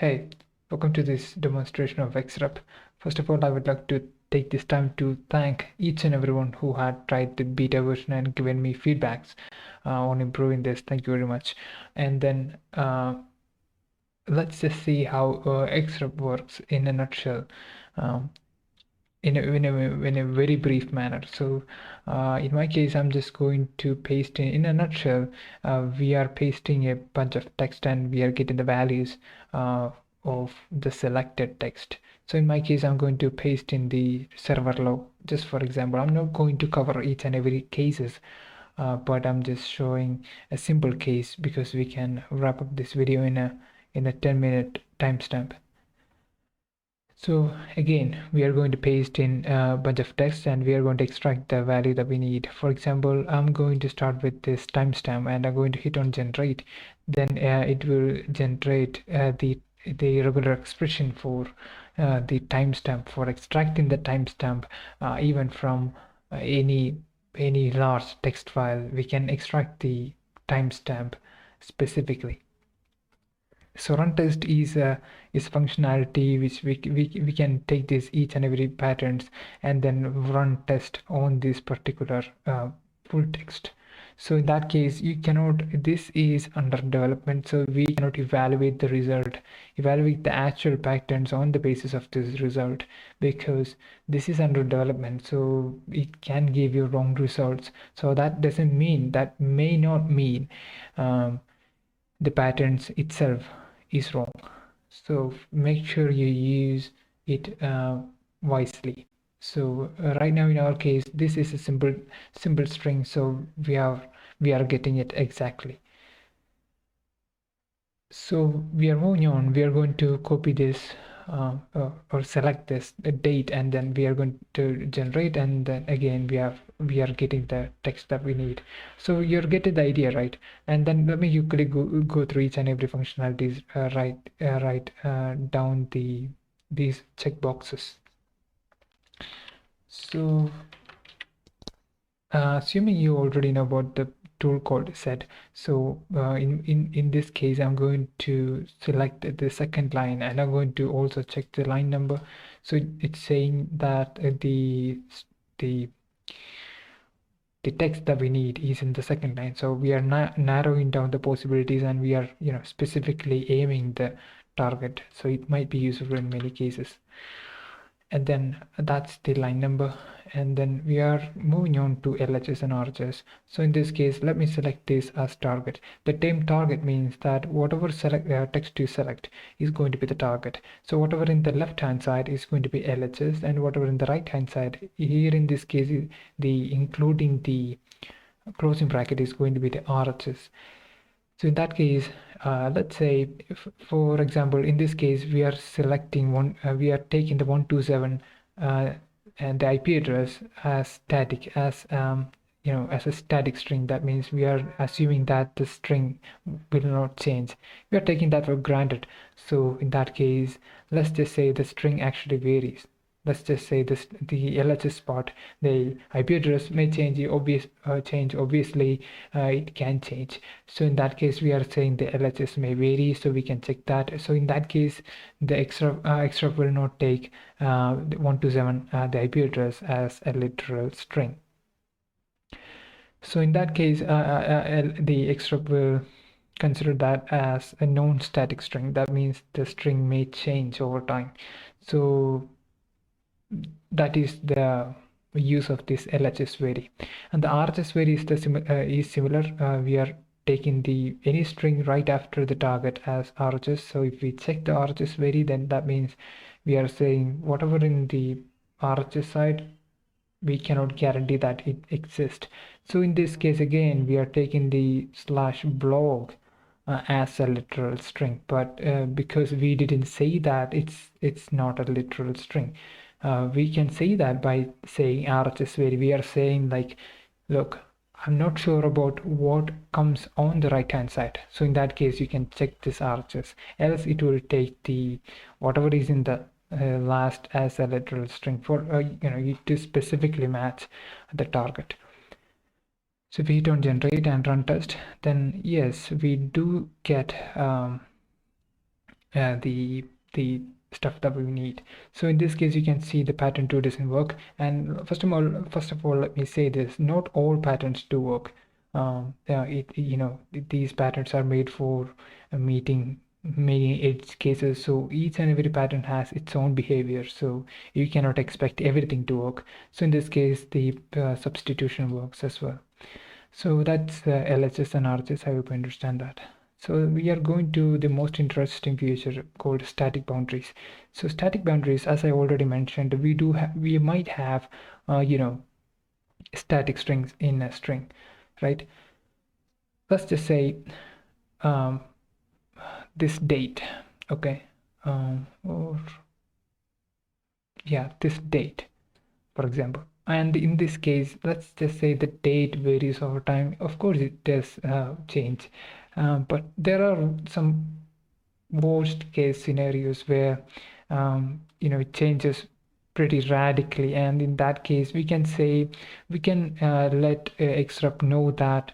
Hey, welcome to this demonstration of XREP. First of all, I would like to take this time to thank each and everyone who had tried the beta version and given me feedbacks on improving this. Thank you very much. And then let's just see how XREP works in a nutshell. Um, in a very brief manner. So in my case, I'm just going to paste in a nutshell. We are pasting a bunch of text and we are getting the values of the selected text. So in my case, I'm going to paste in the server log. Just for example, I'm not going to cover each and every cases, but I'm just showing a simple case because we can wrap up this video in a 10-minute timestamp. So again, we are going to paste in a bunch of text and we are going to extract the value that we need. For example, I'm going to start with this timestamp and I'm going to hit on generate. Then it will generate the regular expression for the timestamp, for extracting the timestamp even from any large text file. We can extract the timestamp specifically. So run test is functionality which we can take this each and every patterns and then run test on this particular full text. So in that case, you cannot, this is under development, so we cannot evaluate the actual patterns on the basis of this result, because this is under development, so it can give you wrong results. So that doesn't mean, that may not mean the patterns itself is wrong. So make sure you use it wisely. So right now in our case, this is a simple string, so we are getting it exactly. So we are moving on. We are going to copy this or select this date, and then we are going to generate, and then again we are getting the text that we need. So you're getting the idea, right? And then let me quickly go through each and every functionalities, write down these checkboxes. So assuming you already know about the tool called set, so in this case I'm going to select the second line and I'm going to also check the line number. So it's saying that the text that we need is in the second line, so we are narrowing down the possibilities and we are specifically aiming the target, so it might be useful in many cases. And then that's the line number, and then we are moving on to LHS and RHS. So in this case, let me select this as target. The term target means that whatever text you select is going to be the target. So whatever in the left hand side is going to be LHS, and whatever in the right hand side, here in this case, the including the closing bracket, is going to be the RHS. So in that case, let's say, for example, in this case, we are selecting we are taking the 127 and the IP address as static, as as a static string. That means we are assuming that the string will not change. We are taking that for granted. So in that case, let's just say the string actually varies. Let's just say the LHS part, the IP address may change. Obviously it can change. So in that case, we are saying the LHS may vary, so we can check that. So in that case, the extra will not take the 127 the IP address as a literal string. So in that case, the extra will consider that as a known static string. That means the string may change over time. So that is the use of this LHS vary. And the RHS vary is similar. We are taking any string right after the target as RHS. So if we check the RHS vary, then that means we are saying whatever in the RHS side, we cannot guarantee that it exists. So in this case, again, we are taking the /blog as a literal string, but because we didn't say that, it's not a literal string. We can say that by saying RHS vary. We are saying like, look, I'm not sure about what comes on the right hand side. So in that case, you can check this RHS, else it will take the whatever is in the last as a literal string for to specifically match the target. So if we hit on generate and run test, then yes, we do get the stuff that we need. So in this case, you can see the pattern 2 doesn't work. And first of all, let me say this: not all patterns do work. These patterns are made for meeting many edge cases. So each and every pattern has its own behavior. So you cannot expect everything to work. So in this case, the substitution works as well. So that's LHS and RHS. I hope you understand that. So we are going to the most interesting feature called static boundaries. So static boundaries, as I already mentioned, we might have, static strings in a string, right? Let's just say this date, okay, or yeah, this date, for example. And in this case, let's just say the date varies over time. Of course, it does change, but there are some worst case scenarios where it changes pretty radically, and in that case we can let Xrep know that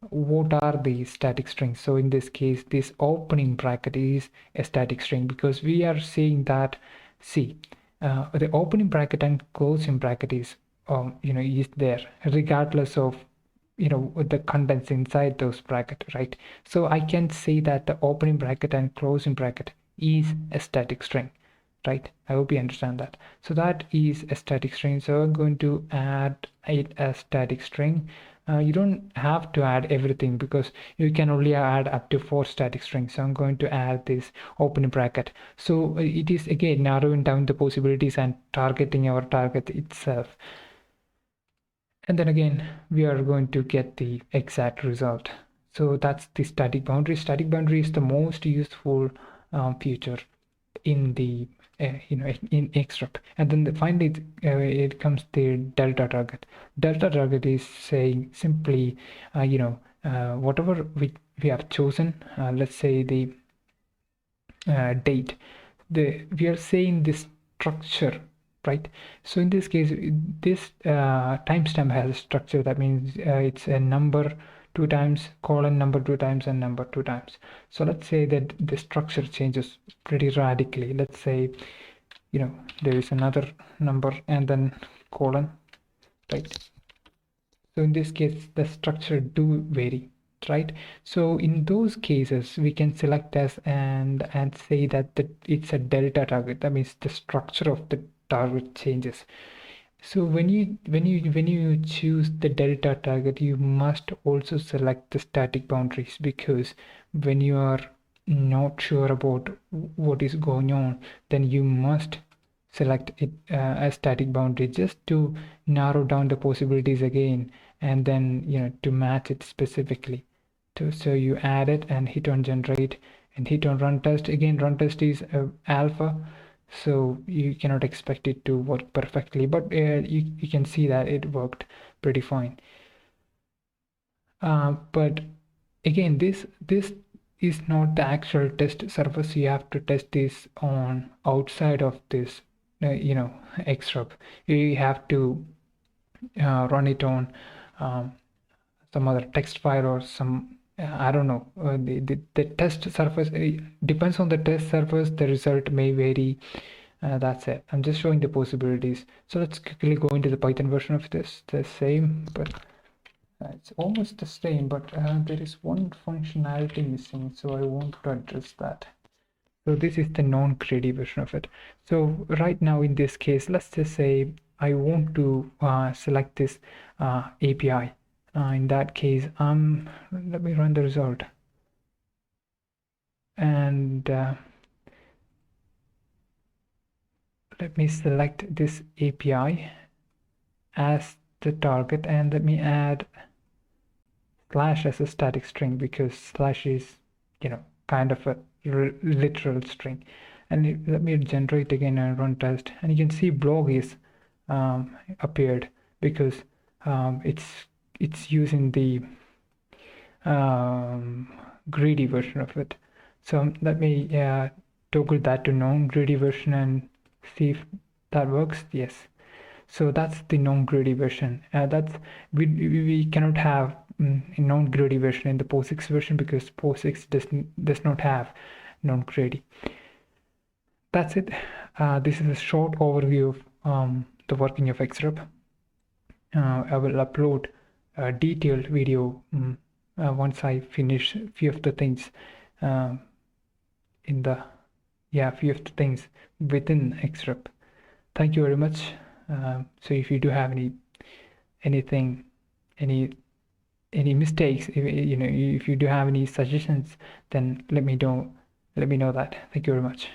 what are these static strings. So in this case, this opening bracket is a static string because we are saying that, see, the opening bracket and closing bracket is is there regardless of the contents inside those bracket, right? So I can say that the opening bracket and closing bracket is a static string, right? I hope you understand that. So that is a static string. So I'm going to add it as static string. You don't have to add everything because you can only add up to 4 static strings. So I'm going to add this opening bracket. So it is again narrowing down the possibilities and targeting our target itself. And then again, we are going to get the exact result. So that's the static boundary. Static boundary is the most useful feature in the in Xrep. And then finally it comes the delta target. Delta target is saying simply whatever we have chosen, let's say the date, we are saying this structure, right? So in this case, this timestamp has a structure. That means it's a number 2 times, colon number 2 times, and number 2 times. So let's say that the structure changes pretty radically. Let's say there is another number and then colon, right? So in this case, the structure do vary, right? So in those cases, we can select as and say that it's a delta target. That means the structure of the target changes. So when you choose the delta target, you must also select the static boundaries, because when you are not sure about what is going on, then you must select it as static boundary just to narrow down the possibilities again, and then to match it specifically. So you add it and hit on generate and hit on run test. Again, run test is alpha, so you cannot expect it to work perfectly, but you can see that it worked pretty fine. But again, this is not the actual test surface. You have to test this on outside of this Xrep. You have to run it on some other text file or some I don't know. The test surface depends on the test surface. The result may vary. That's it. I'm just showing the possibilities. So let's quickly go into the Python version of this. The same, but it's almost the same, but there is one functionality missing, so I want to address that. So this is the non-greedy version of it. So right now in this case, let's just say I want to select this API. In that case, let me run the result. And let me select this API as the target, and let me add slash as a static string, because slash is kind of a literal string. And let me generate again and run test, and you can see blog is appeared because it's using the greedy version of it. So let me toggle that to non-greedy version and see if that works. Yes. So that's the non-greedy version. That's we cannot have a non-greedy version in the POSIX version, because POSIX does not have non-greedy. that's it. This is a short overview of the working of Xrep. I will upload a detailed video once I finish a few of the things few of the things within Xrep. Thank you very much. So if you do have any mistakes, if you do have any suggestions, then let me know that. Thank you very much.